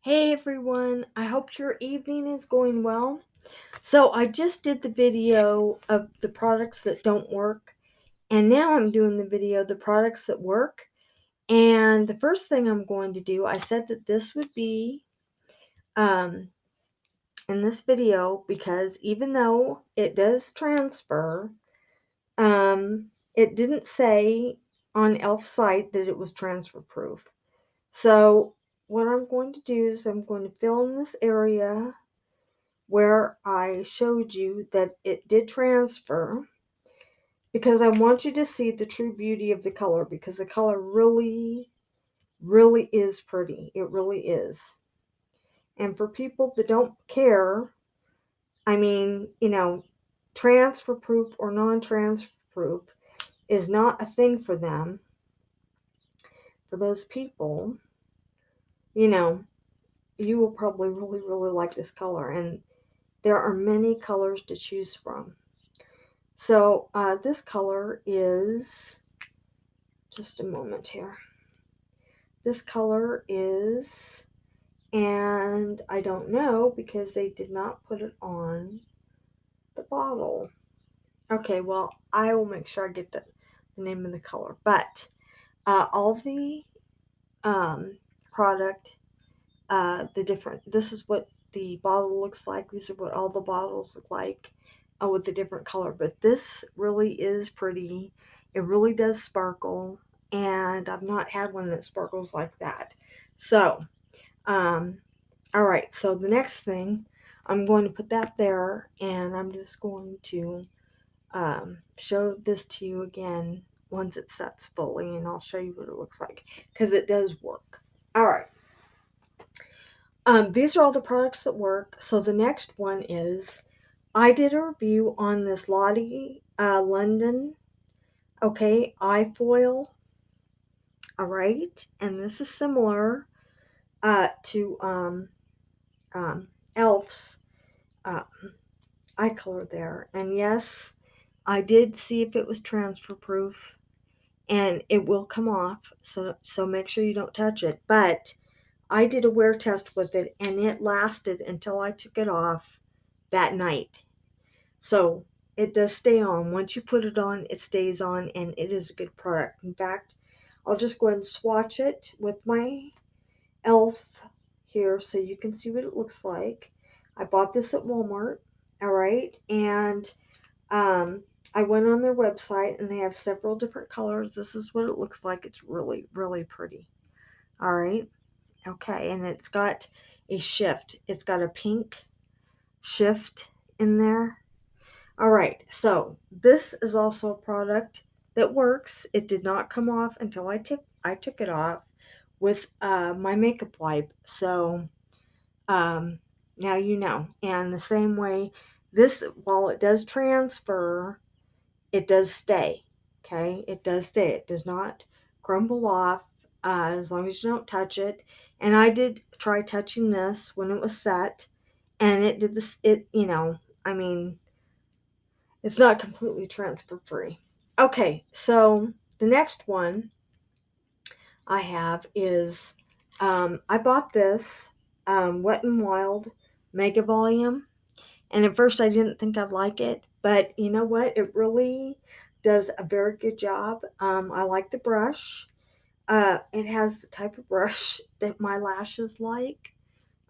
Hey everyone, I hope your evening is going well. So I just did the video of the products that don't work, and now I'm doing the video of the products that work. And the first thing I'm going to do, I said that this would be um, in this video because even though it does transfer, it didn't say on e.l.f. site that it was transfer proof. So what I'm going to do is I'm going to fill in this area where I showed you that it did transfer, because I want you to see the true beauty of the color, because the color really, really is pretty. It really is. And for people that don't care, I mean, transfer proof or non-transfer proof is not a thing for them. For those people, you will probably really, really like this color. And there are many colors to choose from. So this color is, just a moment here. This color is, and I don't know because they did not put it on the bottle. Okay, well, I will make sure I get the name of the color. But all the product, this is what the bottle looks like. These are what all the bottles look like with a different color. But this really is pretty. It really does sparkle. And I've not had one that sparkles like that. So, all right. So the next thing, I'm going to put that there. And I'm just going to show this to you again once it sets fully. And I'll show you what it looks like. Because it does work. All right. These are all the products that work. So the next one is, I did a review on this Lottie London, eye foil. All right, and this is similar to e.l.f.'s eye color there. And yes, I did see if it was transfer proof, and it will come off. So make sure you don't touch it. But I did a wear test with it, and it lasted until I took it off that night. So it does stay on. Once you put it on, it stays on, and it is a good product. In fact, I'll just go ahead and swatch it with my e.l.f. here so you can see what it looks like. I bought this at Walmart, all right, and I went on their website, and they have several different colors. This is what it looks like. It's really, really pretty, all right. Okay, and it's got a shift. It's got a pink shift in there. All right, so this is also a product that works. It did not come off until I took it off with my makeup wipe. So now you know. And the same way, this, while it does transfer, it does stay. Okay, it does stay. It does not crumble off as long as you don't touch it. And I did try touching this when it was set, and it did this. I mean, it's not completely transfer free. Okay, so the next one I have is, I bought this Wet n Wild Mega Volume, and at first I didn't think I'd like it, but you know what? It really does a very good job. I like the brush. It has the type of brush that my lashes like.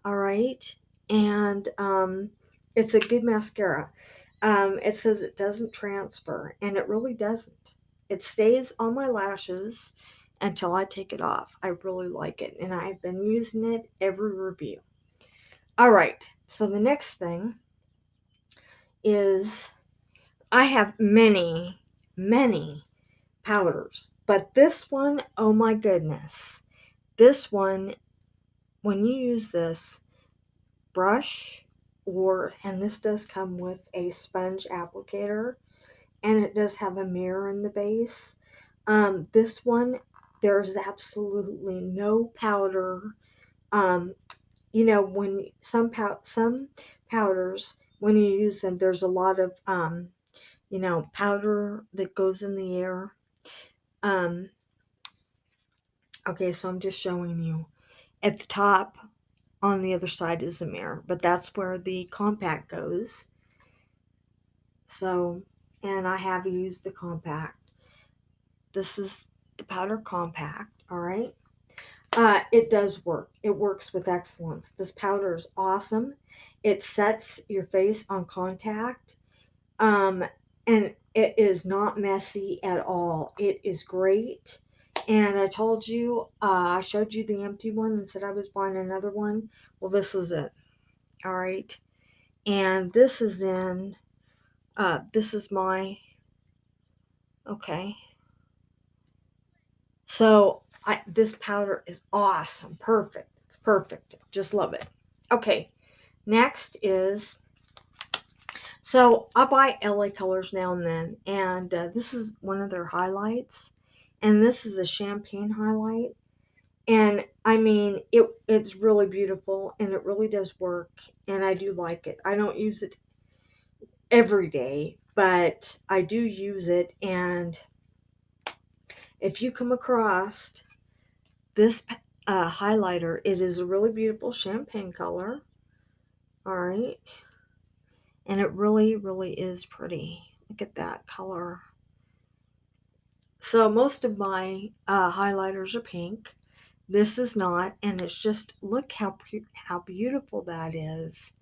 All right, and it's a good mascara. It says it doesn't transfer, and it really doesn't. It stays on my lashes until I take it off. I really like it, and I've been using it every review. All right, so the next thing is, I have many, many powders, but this one, oh my goodness. This one, when you use this brush, and this does come with a sponge applicator, and it does have a mirror in the base. This one, there's absolutely no powder. When some powders, when you use them, there's a lot of powder that goes in the air. Okay, so I'm just showing you at the top on the other side is a mirror, but that's where the compact goes. So, and I have used the compact. This is the powder compact, all right? It does work. It works with excellence. This powder is awesome. It sets your face on contact. Um, and it is not messy at all. It is great. And I told you, I showed you the empty one and said I was buying another one. Well, this is it. All right. And this is in, this is my, okay. So this powder is awesome. Perfect. It's perfect. Just love it. Okay. Next is, so I buy LA Colors now and then, and this is one of their highlights, and this is a champagne highlight, and I mean it's really beautiful, and it really does work, and I do like it. I don't use it every day, but I do use it, and if you come across this highlighter, it is a really beautiful champagne color, all right, and it really, really is pretty. Look at that color. So most of my highlighters are pink. This is not, and it's just, look how beautiful that is.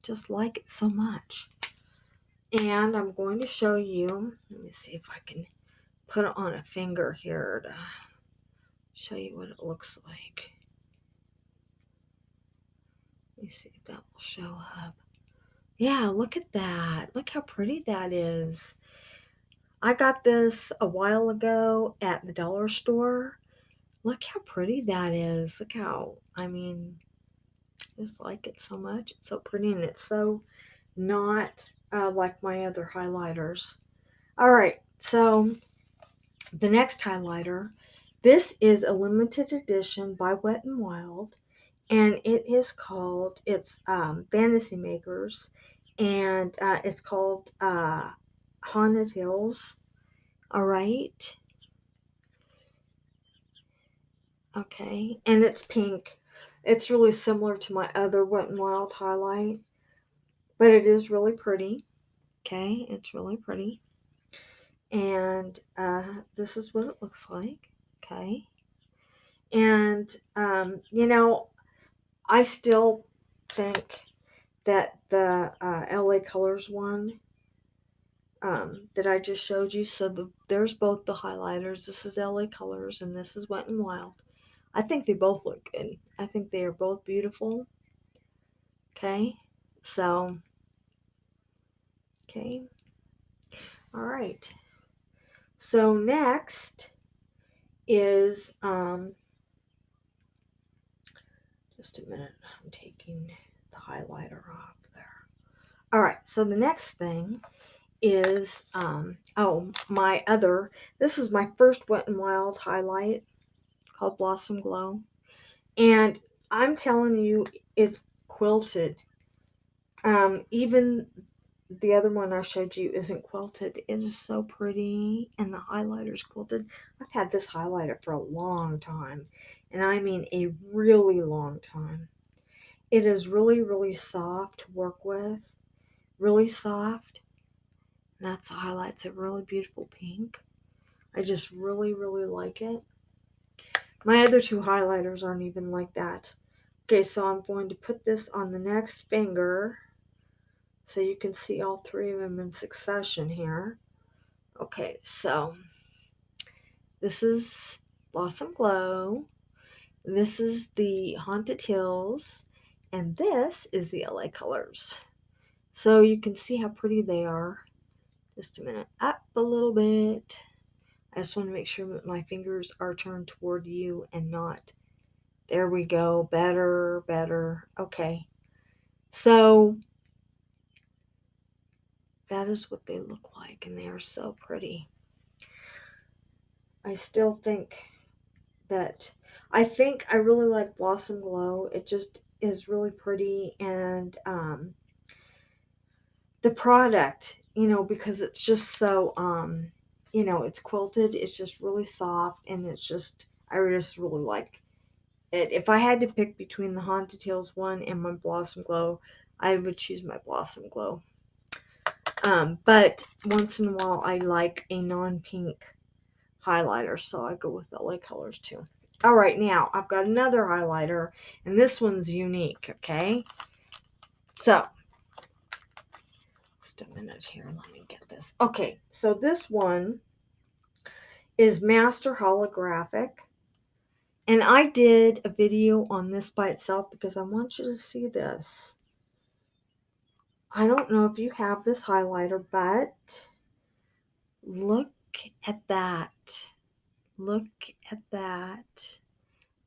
Just like it so much. And I'm going to show you, let me see if I can put it on a finger here to show you what it looks like. Let me see if that will show up. Yeah, look at that. Look how pretty that is. I got this a while ago at the dollar store. Look how pretty that is. Look how, I mean, I just like it so much. It's so pretty, and it's so not like my other highlighters. All right, so the next highlighter, this is a limited edition by Wet n Wild, and it is called, it's Fantasy Makers, and it's called Haunted Hills. All right. Okay, and it's pink. It's really similar to my other Wet n Wild highlight, but it is really pretty. Okay, it's really pretty. And this is what it looks like. Okay. And, I still think that the LA Colors one that I just showed you, so there's both the highlighters. This is LA Colors and this is Wet n Wild. I think they both look good. I think they are both beautiful. Okay. So, okay. All right. So next is, just a minute. I'm taking the highlighter off there. All right. So the next thing is, this is my first Wet n Wild highlight called Blossom Glow. And I'm telling you, it's quilted. Even the other one I showed you isn't quilted. It is so pretty, and the highlighter's quilted. I've had this highlighter for a long time, and I mean a really long time. It is really, really soft to work with. Really soft. And that's the highlight. It's a really beautiful pink. I just really, really like it. My other two highlighters aren't even like that. Okay, so I'm going to put this on the next finger so you can see all three of them in succession here. Okay, so this is Blossom Glow. This is the Haunted Hills. And this is the LA Colors. So you can see how pretty they are. Just a minute. Up a little bit. I just want to make sure that my fingers are turned toward you and not. There we go. Better, better. Okay. So that is what they look like, and they are so pretty. I still think I really like Blossom Glow. It just is really pretty, and the product, because it's just so, it's quilted. It's just really soft, and I just really like if I had to pick between the Haunted Hills one and my Blossom Glow, I would choose my Blossom Glow. But once in a while, I like a non-pink highlighter, so I go with LA Colors too. All right, now I've got another highlighter, and this one's unique, okay? So, just a minute here, let me get this. Okay, so this one is Master Holographic, and I did a video on this by itself because I want you to see this. I don't know if you have this highlighter, but look at that. Look at that.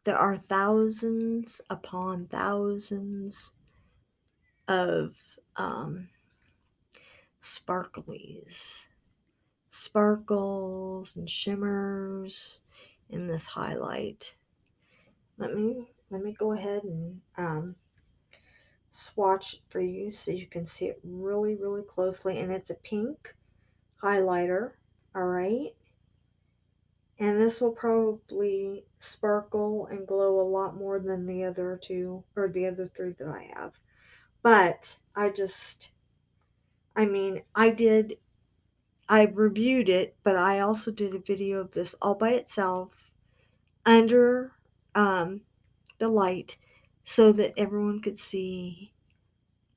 There are thousands upon thousands of sparklies, sparkles and shimmers in this highlight. Let me go ahead and swatch it for you so you can see it really, really closely. And it's a pink highlighter, all right? And this will probably sparkle and glow a lot more than the other two, or the other three that I have. But I reviewed it, but I also did a video of this all by itself under the light so that everyone could see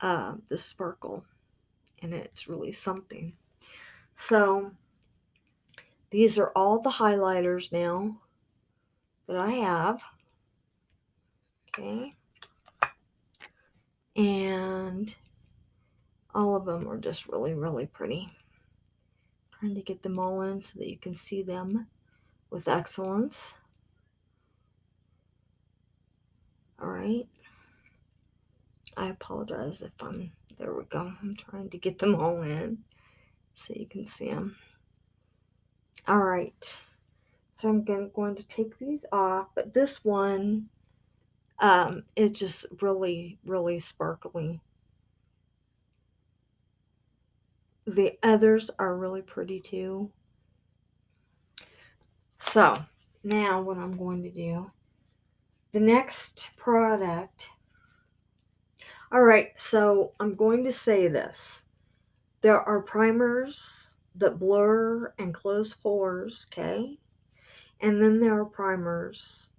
the sparkle. And it's really something. So these are all the highlighters now that I have. Okay. And all of them are just really, really pretty. Trying to get them all in so that you can see them with excellence. All right. I apologize if there we go. I'm trying to get them all in so you can see them. All right. So I'm going to take these off, but this one is just really, really sparkly. The others are really pretty too. So now what I'm going to do, the next product. All right, so I'm going to say this. There are primers that blur and close pores, okay? And then there are primers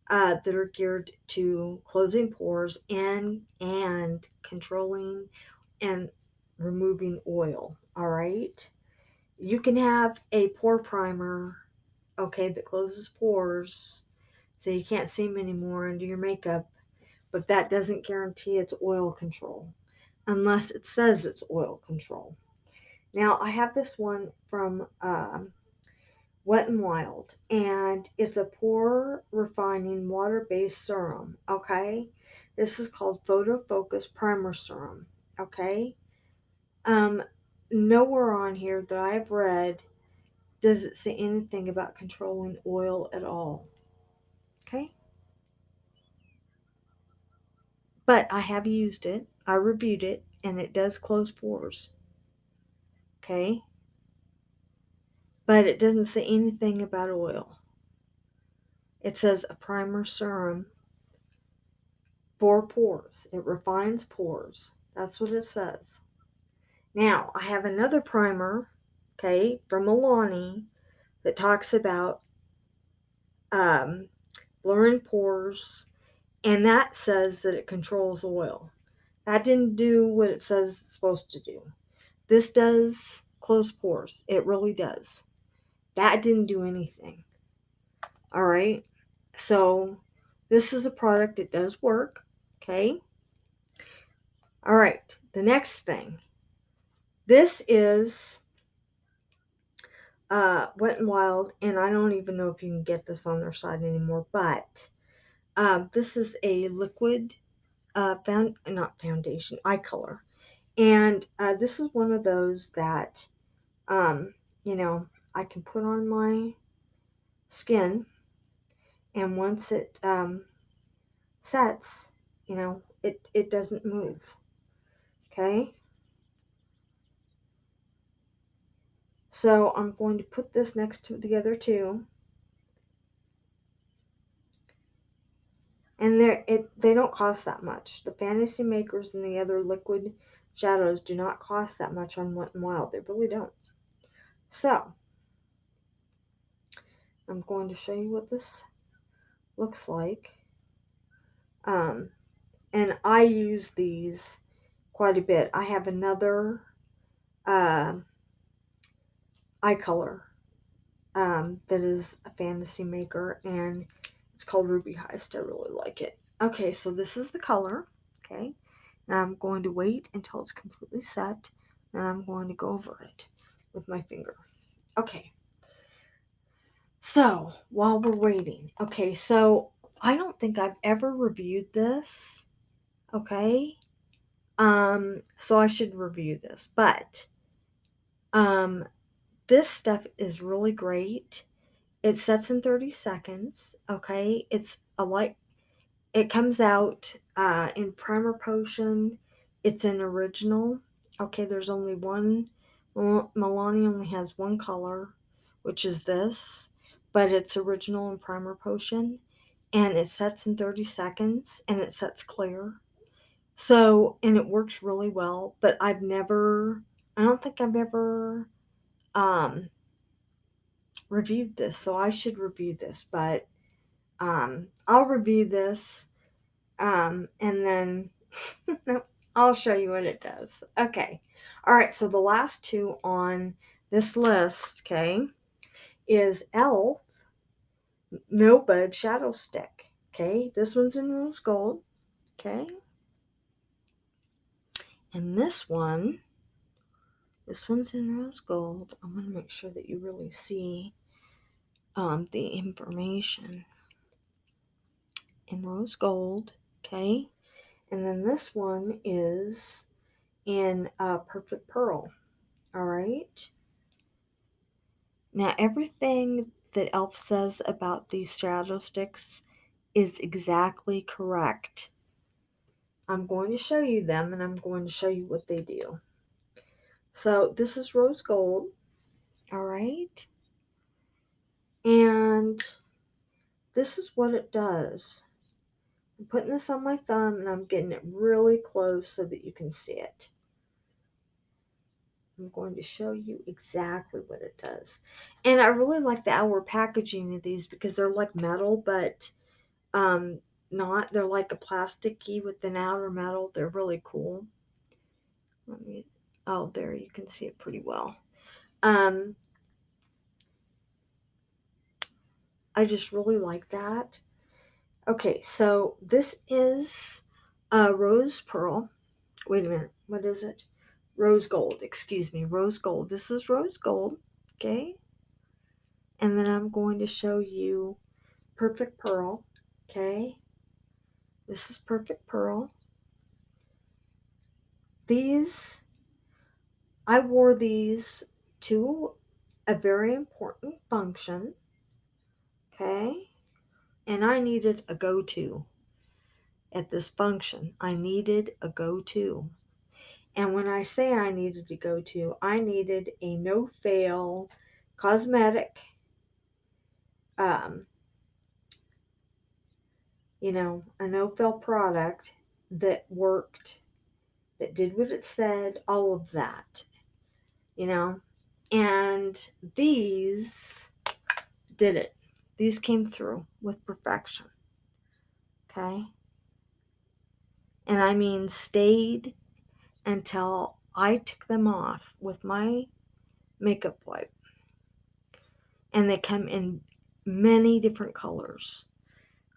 that are geared to closing pores and controlling and removing oil, all right? You can have a pore primer, okay, that closes pores so you can't see them anymore under your makeup, but that doesn't guarantee it's oil control unless it says it's oil control. Now, I have this one from Wet n Wild, and it's a pore refining water-based serum, okay? This is called Photo Focus Primer Serum, okay? Nowhere on here that I've read does it say anything about controlling oil at all, okay? But I have used it, I reviewed it, and it does close pores, okay? But it doesn't say anything about oil. It says a primer serum for pores. It refines pores. That's what it says. Now, I have another primer, okay, from Milani that talks about blurring pores, and that says that it controls oil. That didn't do what it says it's supposed to do. This does close pores. It really does. That didn't do anything. All right. So this is a product that does work. Okay. All right. The next thing. This is Wet n Wild, and I don't even know if you can get this on their site anymore, but this is a liquid not foundation, eye color. And this is one of those that, I can put on my skin, and once it sets, it doesn't move. Okay? So I'm going to put this next to the other two. And they don't cost that much. The Fantasy Makers and the other liquid shadows do not cost that much on Wet n Wild. They really don't. So, I'm going to show you what this looks like. And I use these quite a bit. I have another eye color that is a Fantasy Maker, and it's called Ruby Heist. I really like it. Okay, so this is the color. Okay, now I'm going to wait until it's completely set, and I'm going to go over it with my finger. Okay, so while we're waiting, okay, so I don't think I've ever reviewed this. Okay, so I should review this, but this stuff is really great. It sets in 30 seconds. Okay, it's a light. It comes out in Primer Potion. It's an original. Okay, there's only one. Milani only has one color, which is this, but it's original in Primer Potion, and it sets in 30 seconds, and it sets clear. So, and it works really well, but I don't think I've ever reviewed this, so I should review this, but I'll review this, and then I'll show you what it does. Okay. All right, so the last two on this list, okay, is Elf No Bud Shadow Stick. Okay, this one's in rose gold. Okay. And this one's in rose gold. I'm going to make sure that you really see the information in rose gold. Okay. And then this one is in Perfect Pearl. All right. Now, everything that Elf says about these shadow sticks is exactly correct. I'm going to show you them, and I'm going to show you what they do. So this is rose gold. All right. And this is what it does. I'm putting this on my thumb, and I'm getting it really close so that you can see it. I'm going to show you exactly what it does. And I really like the outer packaging of these because they're like metal, but not. They're like a plasticky with an outer metal. They're really cool. Oh, there, you can see it pretty well. I just really like that. Okay, so this is rose pearl. Wait a minute. What is it? Rose gold. Excuse me. Rose gold. This is rose gold. Okay. And then I'm going to show you Perfect Pearl. Okay. This is Perfect Pearl. I wore these to a very important function. Okay. And I needed a go-to at this function. I needed a go-to. And when I say I needed a go-to, I needed a no-fail cosmetic, a no-fail product that worked, that did what it said, all of that, And these did it. These came through with perfection. Okay? And I mean stayed until I took them off with my makeup wipe. And they come in many different colors.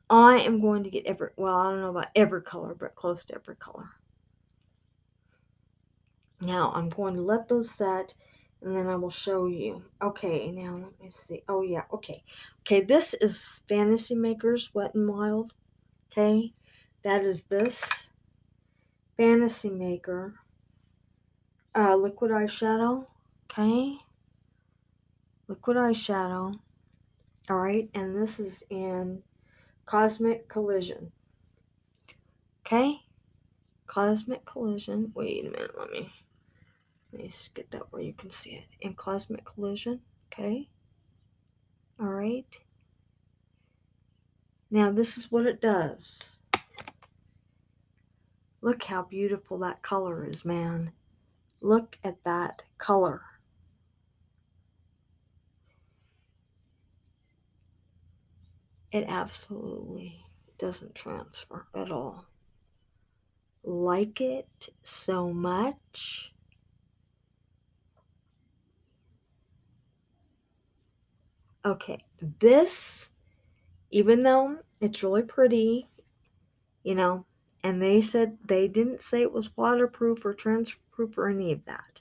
I am going to get I don't know about every color, but close to every color. Now, I'm going to let those set, and then I will show you. Okay, now let me see. Oh, yeah, okay. Okay, this is Fantasy Makers Wet n Wild. Okay, that is this Fantasy Maker liquid eyeshadow. Okay, liquid eyeshadow. All right, and this is in Cosmic Collision. Okay, Cosmic Collision. Wait a minute, let me just get that where you can see it. In Cosmic Collision. Okay. All right. Now this is what it does. Look how beautiful that color is, man. Look at that color. It absolutely doesn't transfer at all. Like it so much. Okay, this, even though it's really pretty, and they said they didn't say it was waterproof or transferproof or any of that.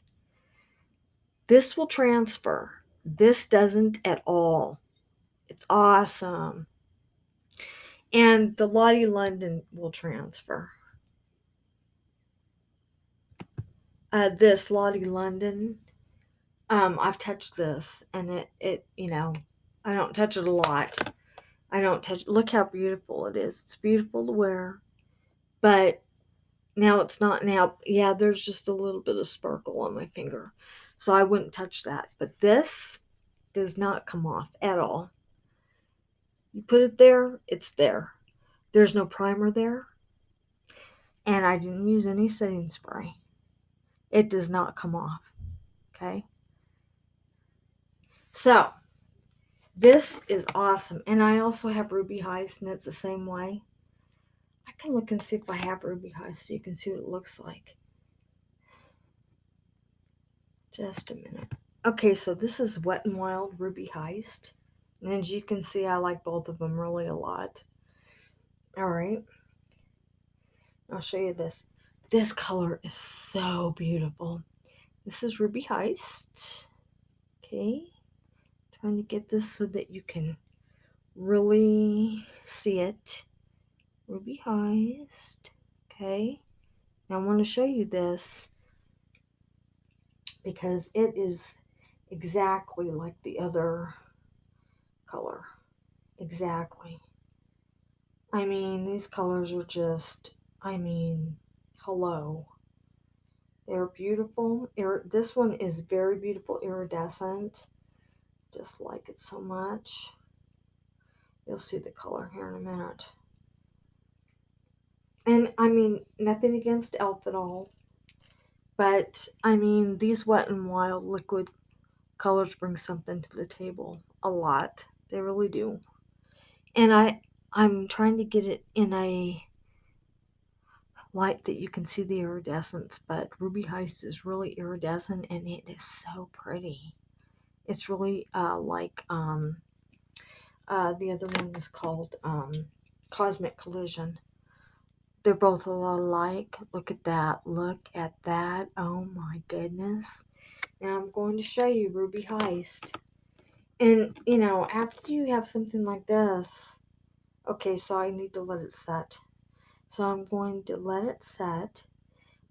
This will transfer. This doesn't at all. It's awesome. And the Lottie London will transfer. This Lottie London, I've touched this, and it I don't touch it a lot. I don't touch. Look how beautiful it is. It's beautiful to wear, but now it's not. Now, yeah, there's just a little bit of sparkle on my finger, so I wouldn't touch that. But this does not come off at all. You put it there, it's there. There's no primer there, and I didn't use any setting spray. It does not come off. Okay, so this is awesome, and I also have Ruby Heist, and it's the same way. I can look and see if I have Ruby Heist so you can see what it looks like. Just a minute. Okay, so this is Wet n Wild Ruby Heist. And as you can see, I like both of them really a lot. Alright. I'll show you this. This color is so beautiful. This is Ruby Heist. Okay. Trying to get this so that you can really see it. Ruby Heist. Okay. Now I want to show you this because it is exactly like the other color. Exactly. I mean, these colors are just, hello. They're beautiful. This one is very beautiful, iridescent. Just like it so much. You'll see the color here in a minute. And nothing against e.l.f. at all. But, these Wet n Wild liquid colors bring something to the table. A lot. They really do. And I'm trying to get it in a light that you can see the iridescence, but Ruby Heist is really iridescent and it is so pretty. It's really the other one was called Cosmic Collision. They're both a lot alike. Look at that. Look at that. Oh my goodness. Now I'm going to show you Ruby Heist. And, after you have something like this, okay, so I need to let it set. So I'm going to let it set.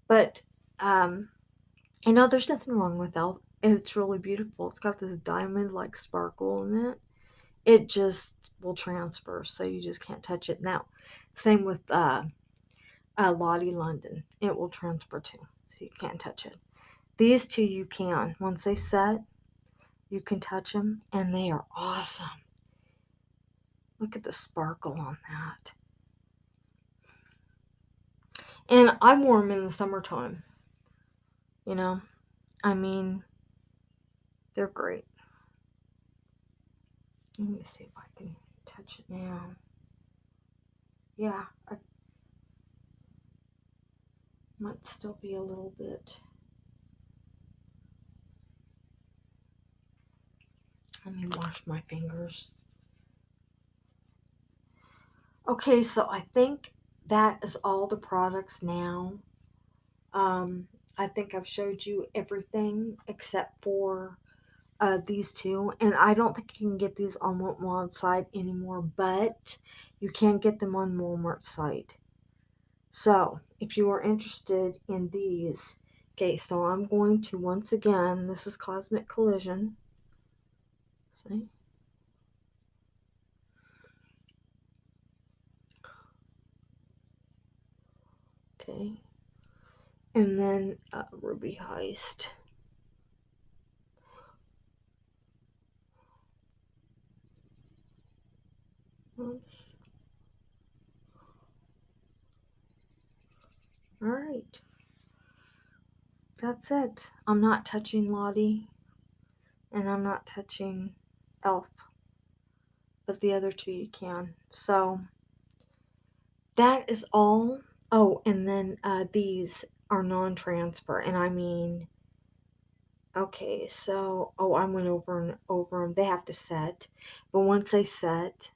But, there's nothing wrong with it. It's really beautiful. It's got this diamond-like sparkle in it. It just will transfer, so you just can't touch it. Now, same with Lottie London. It will transfer too, so you can't touch it. These two you can. Once they set, you can touch them, and they are awesome. Look at the sparkle on that. And I wore them in the summertime. They're great. Let me see if I can touch it now. Yeah, I might still be a little bit. Let me wash my fingers. Okay, so I think that is all the products now. I think I've showed you everything except for these two, and I don't think you can get these on Walmart's site anymore, but you can get them on Walmart's site. So if you are interested in these, okay, so I'm going to once again, this is Cosmic Collision. See? Okay. And then Ruby Heist. Oops. Alright. That's it. I'm not touching Lottie. And I'm not touching Elf. But the other two you can. So, that is all. Oh, and then these are non-transfer. And I mean... Okay, so, I went over and over them. They have to set. But once they set,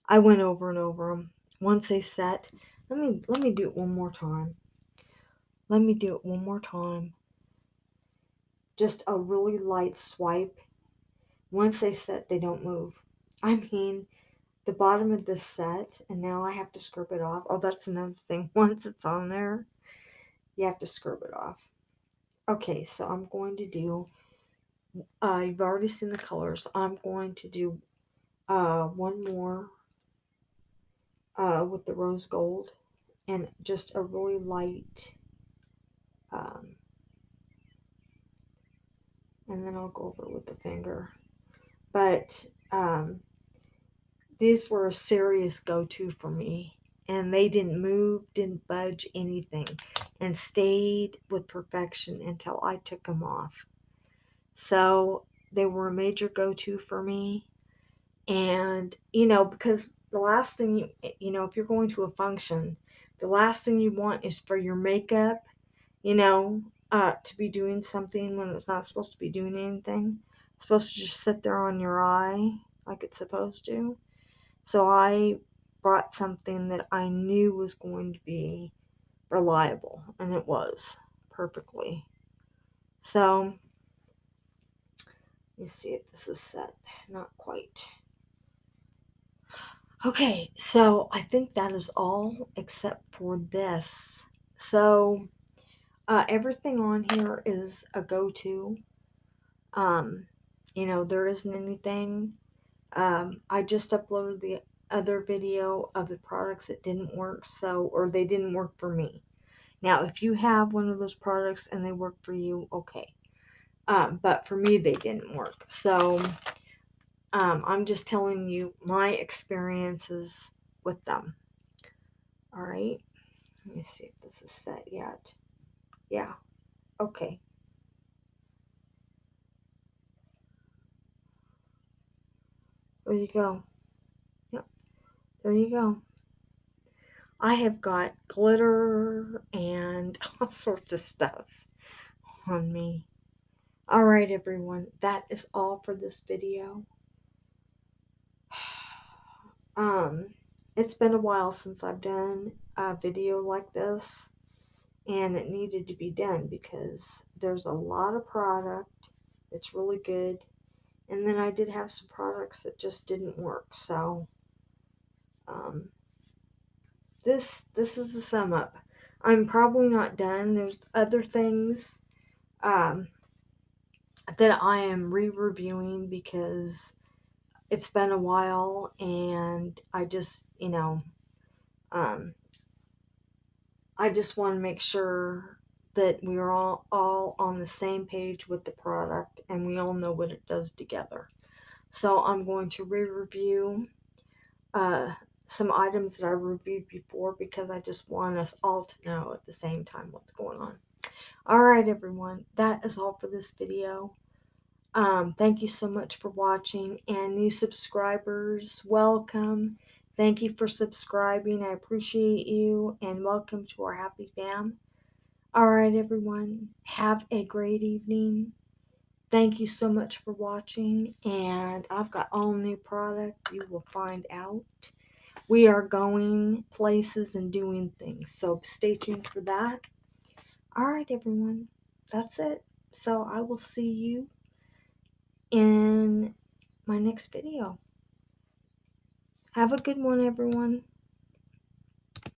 I went over and over them. Once they set, let me do it one more time. Let me do it one more time. Just a really light swipe. Once they set, they don't move. I mean, the bottom of this set, and now I have to scrub it off. Oh, that's another thing. Once it's on there, you have to scrub it off. Okay, so I'm going to do... you've already seen the colors. I'm going to do one more with the rose gold and just a really light, and then I'll go over it with the finger. But these were a serious go-to for me, and they didn't move, didn't budge anything, and stayed with perfection until I took them off. So they were a major go-to for me. And, because the last thing, if you're going to a function, the last thing you want is for your makeup, to be doing something when it's not supposed to be doing anything. It's supposed to just sit there on your eye like it's supposed to. So I brought something that I knew was going to be reliable, and it was perfectly. So, let me see if this is set. Not quite. Okay, so I think that is all except for this. So, everything on here is a go-to. There isn't anything. I just uploaded the other video of the products that didn't work, or they didn't work for me. Now, if you have one of those products and they work for you, okay. But for me, they didn't work. So, I'm just telling you my experiences with them. All right. Let me see if this is set yet. Yeah. Okay. There you go. Yep. There you go. I have got glitter and all sorts of stuff on me. All right, everyone. That is all for this video. It's been a while since I've done a video like this, and it needed to be done because there's a lot of product that's really good, and then I did have some products that just didn't work. So this is the sum up. I'm probably not done. There's other things that I am re-reviewing because it's been a while, and I just I just want to make sure that we're all on the same page with the product and we all know what it does together. So I'm going to re-review some items that I reviewed before because I just want us all to know at the same time what's going on. Alright, everyone, that is all for this video. Thank you so much for watching, and new subscribers, welcome. Thank you for subscribing. I appreciate you, and welcome to our happy fam. Alright, everyone, have a great evening. Thank you so much for watching, and I've got all new product. You will find out. We are going places and doing things, so stay tuned for that. Alright, everyone, that's it. So I will see you in my next video. Have a good one, everyone.